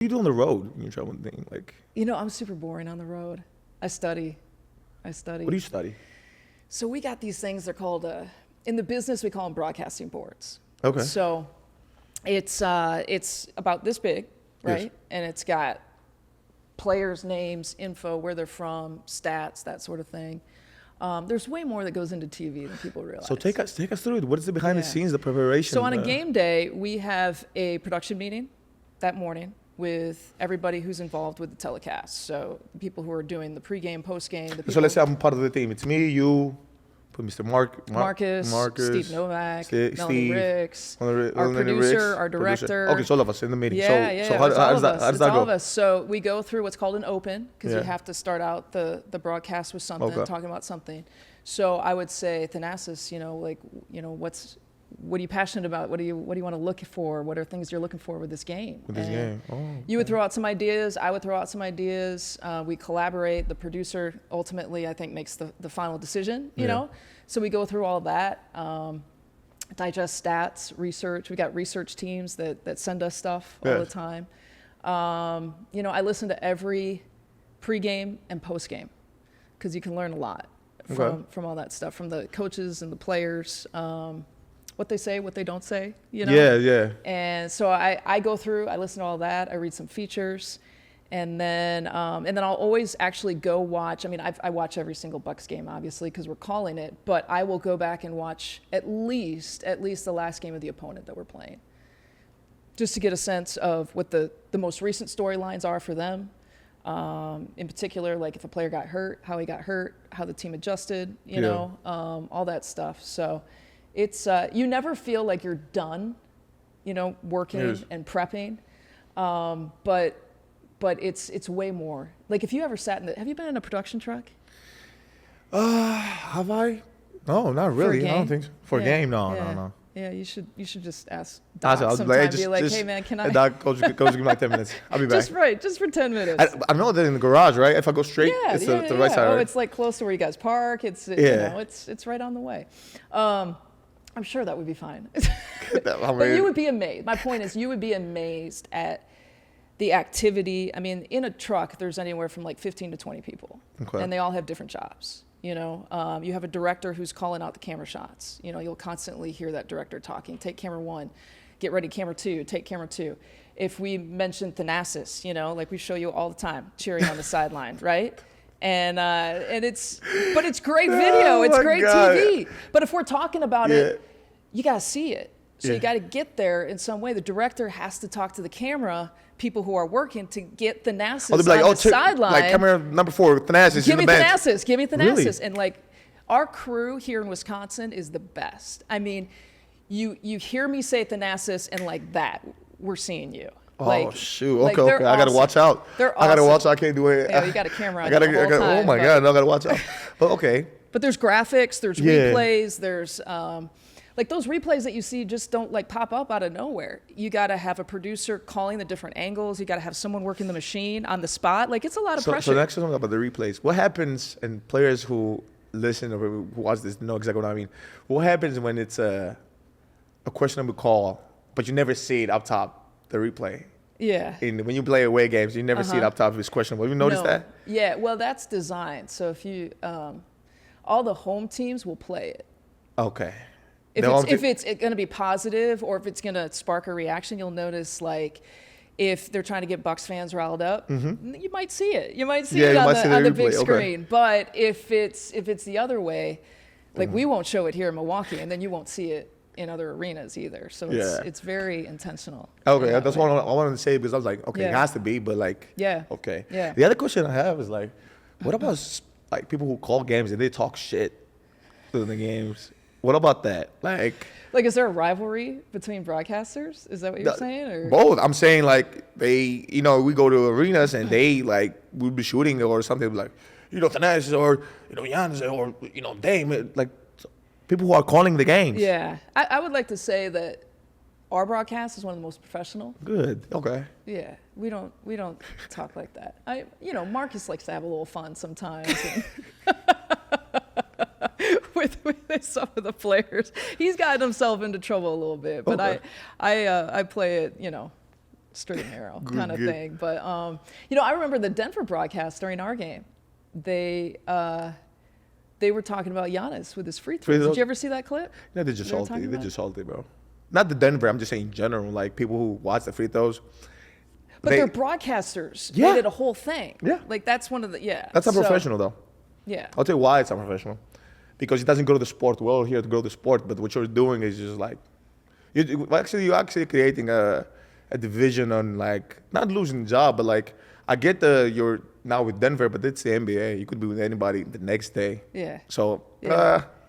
you do on the road when you're traveling? Like, I'm super boring on the road. I study. what do you study? So we got these things. They're called in the business we call them broadcasting boards. Okay. So it's about this big, right? Yes. And it's got players' names, info, where they're from, stats, that sort of thing. There's way more that goes into TV than people realize. So take us through it. What is the behind the scenes, the preparation? So on a game day, we have a production meeting that morning with everybody who's involved with the telecast. So the people who are doing the pregame, postgame. So let's say I'm part of the team. It's me, you, put Mr. Marcus, Steve Novak, Melanie Ricks, our producer, Ricks, our director. Okay, so all of us in the meeting. Yeah, so how does that go? All of us. So we go through what's called an open, because you have to start out the broadcast with something, talking about something. So I would say, Thanasis, what are you passionate about? What do you want to look for? What are things you're looking for with this game? You would throw out some ideas. I would throw out some ideas. We collaborate. The producer ultimately, I think, makes the final decision. You know, so we go through all of that. Digest stats, research. We got research teams that send us stuff all the time. I listen to every pregame and postgame, because you can learn a lot from all that stuff, from the coaches and the players. What they say, what they don't say, Yeah. And so I go through, I listen to all that, I read some features, and then I'll always actually go watch. I mean, I watch every single Bucks game, obviously, because we're calling it, but I will go back and watch at least the last game of the opponent that we're playing, just to get a sense of what the most recent storylines are for them. In particular, like if a player got hurt, how he got hurt, how the team adjusted, all that stuff. So it's you never feel like you're done, working and prepping, but it's way more. Like if you ever sat have you been in a production truck? Have I? No, not really. I don't think so. For a game, no. Yeah, you should just ask Doc sometime. Be like, hey man, can I? Doc, coach, give me like 10 minutes. I'll be back. just for 10 minutes. I know that in the garage, right? If I go straight, it's the right side. Oh, right? It's like close to where you guys park. It's it's right on the way. I'm sure that would be fine. But you would be amazed. My point is, you would be amazed at the activity. I mean, in a truck, there's anywhere from like 15 to 20 people, and they all have different jobs. You have a director who's calling out the camera shots. You'll constantly hear that director talking. Take camera one, get ready, camera two, take camera two. If we mention Thanasis, like we show you all the time, cheering on the sideline, right? And it's great video. It's great TV. But if we're talking about it, you got to see it. So you got to get there in some way. The director has to talk to the camera people who are working to get Thanasis on the sideline. Like camera number 4, Thanasis. Give me Thanasis. Give me Thanasis. Really? And like our crew here in Wisconsin is the best. I mean, you hear me say Thanasis and like that, we're seeing you. Oh shoot! Okay. Awesome. I gotta watch out. They're awesome. I gotta watch out. I can't do it. Yeah, you got a camera on the whole time. Oh my god! I gotta watch out. But okay. But there's graphics. There's replays. There's like those replays that you see just don't like pop up out of nowhere. You got to have a producer calling the different angles. You got to have someone working the machine on the spot. Like it's a lot of pressure. So next time about the replays, what happens? And players who listen or who watch this know exactly what I mean. What happens when it's a questionable call, but you never see it up top? The replay. Yeah. When you play away games, you never see it up top if it's questionable. Have you noticed that? Yeah, well, that's designed. So if you, all the home teams will play it. Okay. If it's going to be positive or if it's going to spark a reaction, you'll notice like if they're trying to get Bucks fans riled up, you might see it. You might see it on the big screen. But if it's the other way, like we won't show it here in Milwaukee, and then you won't see it in other arenas either. So it's very intentional. Okay, that's what I wanted to say, because I was like, okay, it has to be, but like, okay. Yeah. The other question I have is like, what about like people who call games and they talk shit during the games? What about that? Like, is there a rivalry between broadcasters? Is that what you're saying? Or? Both. I'm saying like they, we go to arenas and they like would be shooting or something like, Thanasis or Giannis or Dame, like people who are calling the games. Yeah, I would like to say that our broadcast is one of the most professional. Good. Okay. Yeah, we don't talk like that. Marcus likes to have a little fun sometimes. With some of the players, he's gotten himself into trouble a little bit, but I play it, straight and narrow kind of thing. But I remember the Denver broadcast during our game. They were talking about Giannis with his free throws. Did you ever see that clip? No, they're just salty. They're just salty, bro. Not the Denver. I'm just saying in general, like people who watch the free throws. But they're broadcasters. Made it a whole thing. Yeah. Like that's one of the That's unprofessional though. Yeah. I'll tell you why it's unprofessional. Because it doesn't go to the sport. We're all here to go to the sport, but what you're doing is just like, you're actually creating a division on like not losing the job, but like I get you're now with Denver, but it's the NBA. You could be with anybody the next day. Yeah. So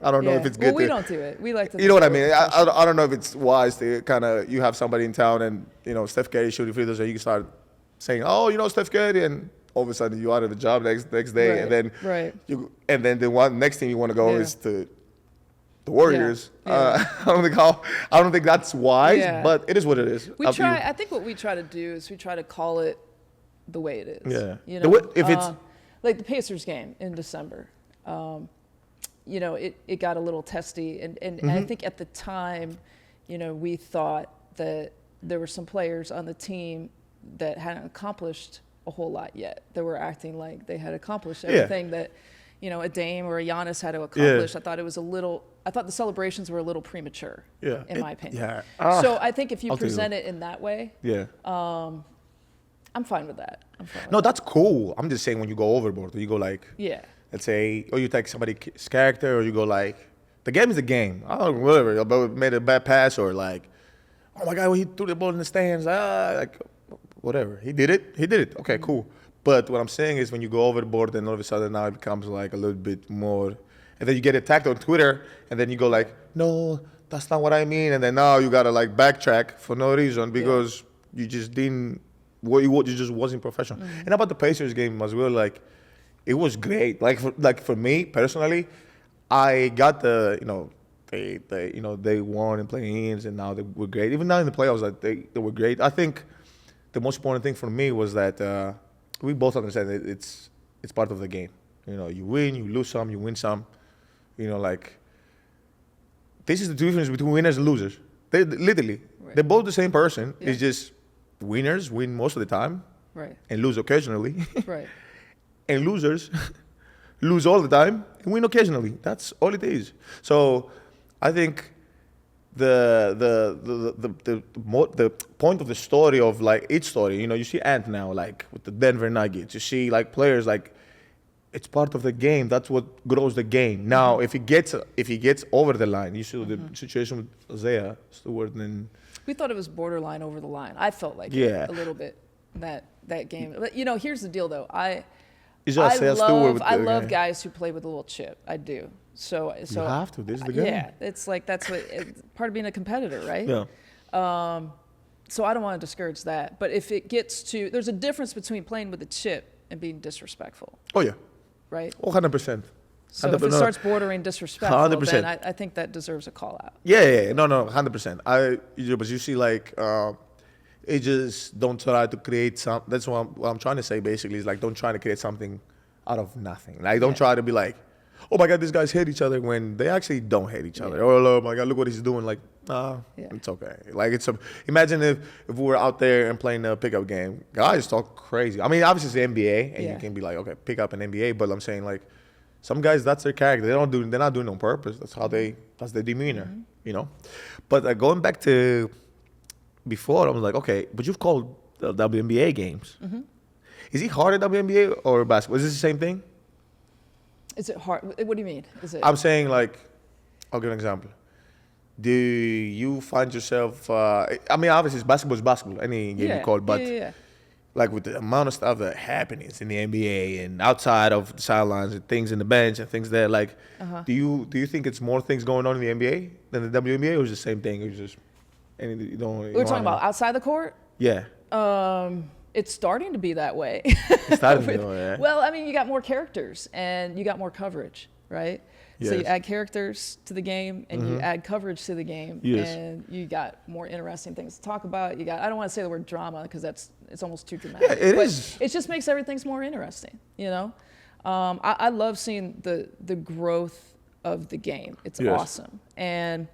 I don't know if it's good. Well, we don't do it. We like to. You know what I mean? I don't know if it's wise to kind of you have somebody in town and Steph Curry shooting free throws and you can start saying, oh, Steph Curry, and all of a sudden you're out of a job next day, and then the next thing you want to go is to the Warriors. Yeah. I don't think that's wise, but it is what it is. I think what we try to do is we try to call it the way it is. Yeah. If it's like the Pacers game in December, it got a little testy, and I think at the time, we thought that there were some players on the team that hadn't accomplished a whole lot yet. They were acting like they had accomplished everything that, a Dame or a Giannis had to accomplish. I thought I thought the celebrations were a little premature, in my opinion. Yeah. So I think if you present it in that way, I'm fine with that. No, that's cool. I'm just saying when you go overboard, or you go like, let's say, or you take somebody's character, or you go like, the game is the game. I don't know, whatever. About made a bad pass, or like, oh my God, he threw the ball in the stands. Like, whatever. He did it. Okay, cool. But what I'm saying is when you go overboard, then all of a sudden now it becomes like a little bit more, and then you get attacked on Twitter, and then you go like, no, that's not what I mean, and then now you gotta like backtrack for no reason because you just didn't. You just wasn't professional. And about the Pacers game as well, like it was great. Like for me personally, I got they won and play-ins, and now they were great. Even now in the playoffs, like they were great. I think the most important thing for me was that we both understand that it's part of the game. You win, you lose some, you win some. Like this is the difference between winners and losers. They literally they're both the same person. Yeah. It's just winners win most of the time, and lose occasionally, and losers lose all the time and win occasionally. That's all it is. So, I think the point of the story of like each story, you see Ant now like with the Denver Nuggets. You see like players like it's part of the game. That's what grows the game. Now, if he gets over the line, you see the situation with Isaiah Stewart and. We thought it was borderline over the line. I felt like a little bit that game. But, here's the deal, though. I love guys who play with a little chip. I do. So you have to. This is the game. Yeah, it's like that's part of being a competitor, right? Yeah. So I don't want to discourage that. But if it gets to, there's a difference between playing with a chip and being disrespectful. Oh yeah. Right. 100%. So if it starts bordering disrespectful, 100%. Then I think that deserves a call out. Yeah. No, 100%. But you see, like, it just don't try to create some. That's what I'm trying to say. Basically, is like don't try to create something out of nothing. Like don't try to be like, oh my God, these guys hate each other when they actually don't hate each other. Oh my God, look what he's doing. Like, it's okay. Like imagine if we were out there and playing a pickup game. Guys talk crazy. I mean, obviously it's the NBA, and you can be like, okay, pick up an NBA. But I'm saying like. Some guys, that's their character. They're not doing it on purpose. That's their demeanor, But going back to before, I was like, okay, but you've called the WNBA games. Mm-hmm. Is it harder WNBA or basketball? Is this the same thing? Is it hard? What do you mean? I'm saying like, I'll give an example. Do you find yourself? Obviously, basketball is basketball. Any game you call, but. Yeah. Like with the amount of stuff that happens in the NBA and outside of the sidelines and things in the bench and things there, like, do you think it's more things going on in the NBA than the WNBA, or is it the same thing? Or just you don't? We're talking about outside the court. Yeah. It's starting to be that way. It's starting to be that way. Yeah. Well, I mean, you got more characters and you got more coverage, right? Yes. So you add characters to the game and you add coverage to the game, and you got more interesting things to talk about. You got, I don't want to say the word drama because it's almost too dramatic. Yeah, it is. It just makes everything more interesting, I love seeing the growth of the game. It's awesome. And,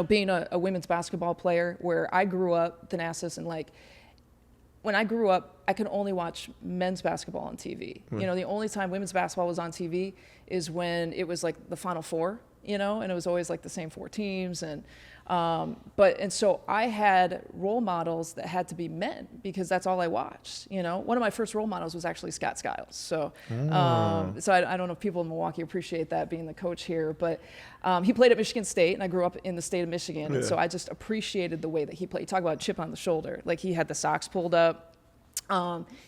being a women's basketball player where I grew up, Thanasis, and like when I grew up, I could only watch men's basketball on TV. You know, the only time women's basketball was on TV is when it was like the Final Four, you know, and it was always like the same 4 teams. And so I had role models that had to be men because that's all I watched. You know, one of my first role models was actually Scott Skiles. So, I don't know if people in Milwaukee appreciate that, being the coach here, but he played at Michigan State, and I grew up in the state of Michigan, and so I just appreciated the way that he played. Talk about chip on the shoulder, like he had the socks pulled up.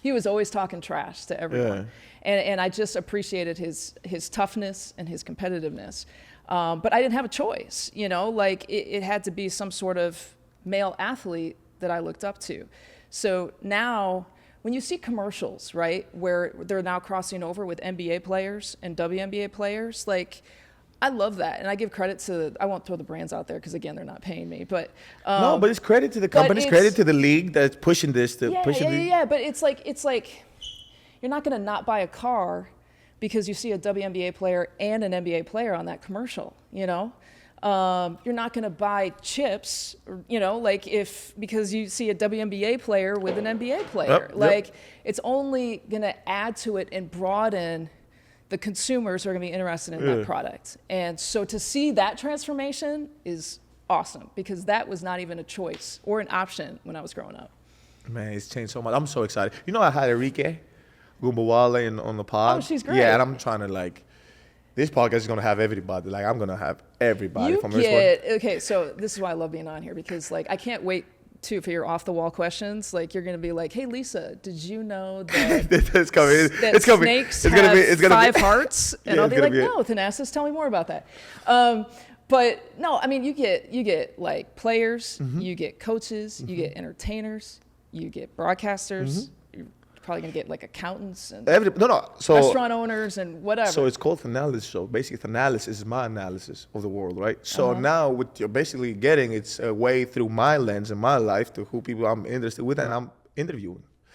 He was always talking trash to everyone, and I just appreciated his toughness and his competitiveness. But I didn't have a choice, you know, like it had to be some sort of male athlete that I looked up to. So now when you see commercials, right, where they're now crossing over with NBA players and WNBA players, like I love that. And I give credit to, I won't throw the brands out there because again, they're not paying me, but. No, but it's credit to the companies, credit to the league that's pushing this. But it's like, you're not going to not buy a car because you see a WNBA player and an NBA player on that commercial, you know? You're not gonna buy chips, you know, like because you see a WNBA player with an NBA player. It's only gonna add to it and broaden the consumers who are gonna be interested in that product. And so to see that transformation is awesome because that was not even a choice or an option when I was growing up. Man, it's changed so much. I'm so excited. You know, I had Enrique Gumbawale on the pod. Oh, she's great. Yeah, and I'm trying to this podcast is gonna have everybody. Like I'm gonna have everybody from this one. Okay, so this is why I love being on here because I can't wait for your off the wall questions. Like you're gonna be like, hey Lisa, did you know that it's coming. It's coming. Snakes have 5 hearts? And I'll be like, no, Thanasis, tell me more about that. But no, I mean you get like players, you get coaches, you get entertainers, you get broadcasters. Probably gonna get like accountants and so restaurant owners and whatever. So it's called Thanalis Show. Basically, Thanalis is my analysis of the world, right? So now what you're basically getting, it's a way through my lens and my life to who people I'm interested with and I'm interviewing.